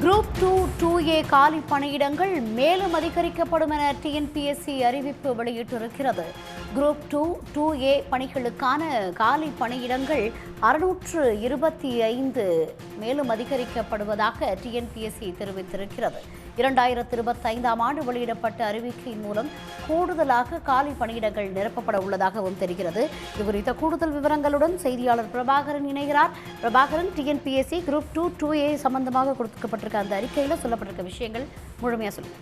Group 2A காலி பணியிடங்கள் மேலும் அதிகரிக்கப்படும் என டிஎன்பிஎஸ்சி அறிவிப்பு வெளியிட்டிருக்கிறது. குரூப் 2A பணிகளுக்கான காலி பணியிடங்கள் 625 மேலும் அதிகரிக்கப்படுவதாக டிஎன்பிஎஸ்சி தெரிவித்திருக்கிறது. 2025ஆம் ஆண்டு வெளியிடப்பட்ட அறிவிக்கையின் மூலம் கூடுதலாக காலி பணியிடங்கள் நிரப்பப்பட உள்ளதாகவும் தெரிகிறது. இதுகுறித்த கூடுதல் விவரங்களுடன் செய்தியாளர் பிரபாகரன் இணைகிறார். பிரபாகரன், டிஎன்பிஎஸ்சி குரூப் 2A சம்பந்தமாக கொடுக்கப்பட்டிருக்க அந்த அறிக்கையில் சொல்லப்பட்டிருக்க விஷயங்கள் முழுமையா சொல்லுங்க.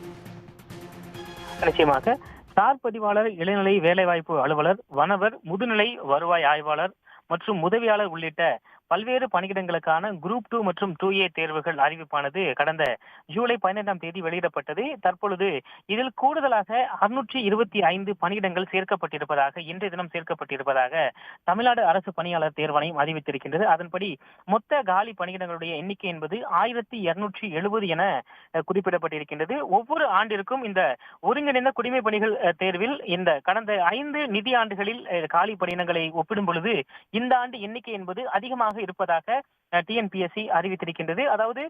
நிச்சயமாக சார் பதிவாளர், இளநிலை வேலைவாய்ப்பு அலுவலர், வனவர், முதுநிலை வருவாய் ஆய்வாளர் மற்றும் உதவியாளர் உள்ளிட்ட பல்வேறு பணியிடங்களுக்கான குரூப் 2 மற்றும் 2A தேர்வுகள் அறிவிப்பானது கடந்த ஜூலை 15ஆம் தேதி வெளியிடப்பட்டது. தற்பொழுது இதில் கூடுதலாக 625 பணியிடங்கள் சேர்க்கப்பட்டிருப்பதாக, இன்றைய தினம் சேர்க்கப்பட்டிருப்பதாக தமிழ்நாடு அரசு பணியாளர் தேர்வாணையம் அறிவித்திருக்கின்றது. அதன்படி மொத்த காலி பணியிடங்களுடைய எண்ணிக்கை என்பது 1270 என குறிப்பிடப்பட்டிருக்கின்றது. ஒவ்வொரு ஆண்டிற்கும் இந்த ஒருங்கிணைந்த குடிமை பணிகள் தேர்வில் இந்த கடந்த 5 நிதி ஆண்டுகளில் காலி பணியிடங்களை ஒப்பிடும் பொழுது இந்த ஆண்டு எண்ணிக்கை என்பது அதிகமாக இருப்பதாக டிஎன்பிஎஸ்சி அறிவித்திருக்கின்றது. அதாவது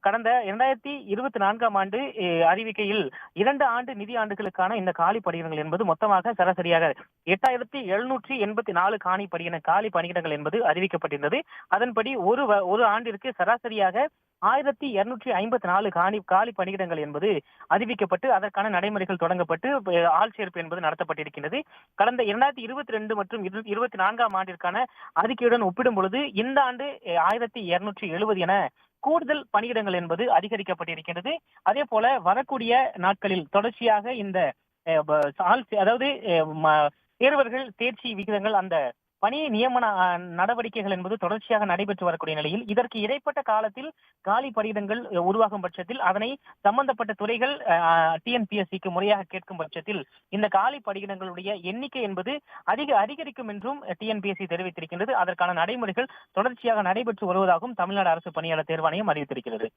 கடந்த 2024ஆம் ஆண்டு அறிவிக்கையில் 2 ஆண்டு நிதி ஆண்டுகளுக்கான இந்த காலி பணியிடங்கள் என்பது மொத்தமாக சராசரியாக 8784 காலி பணியிடங்கள் என்பது அறிவிக்கப்பட்டிருந்தது. அதன்படி ஒரு ஆண்டிற்கு சராசரியாக 1254 காலி பணியிடங்கள் என்பது அறிவிக்கப்பட்டு அதற்கான நடைமுறைகள் தொடங்கப்பட்டு ஆள் சேர்ப்பு என்பது நடத்தப்பட்டிருக்கின்றது. கடந்த 2022 மற்றும் 24ஆம் ஆண்டிற்கான அறிக்கையுடன் ஒப்பிடும் பொழுது இந்த ஆண்டு 1270 என கூடுதல் பணியிடங்கள் என்பது அதிகரிக்கப்பட்டிருக்கின்றது. அதே போல வரக்கூடிய நாட்களில் தொடர்ச்சியாக இந்த அதாவது தேர்வர்கள் தேர்ச்சி விகிதங்கள், அந்த பணி நியமன நடவடிக்கைகள் என்பது தொடர்ச்சியாக நடைபெற்று வரக்கூடிய நிலையில் இதற்கு இடைப்பட்ட காலத்தில் காலி பணியிடங்கள் உருவாகும் பட்சத்தில் அதனை சம்பந்தப்பட்ட துறைகள் டிஎன்பிஎஸ்சிக்கு முறையாக கேட்கும் பட்சத்தில் இந்த காலி பணியிடங்களுடைய எண்ணிக்கை என்பது அதிகரிக்கும் என்றும் டிஎன்பிஎஸ்சி தெரிவித்திருக்கின்றது. அதற்கான நடைமுறைகள் தொடர்ச்சியாக நடைபெற்று வருவதாகவும் தமிழ்நாடு அரசு பணியாளர் தேர்வாணையம் அறிவித்திருக்கிறது.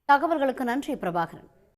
தகவல்களுக்கு நன்றி பிரபாகரன்.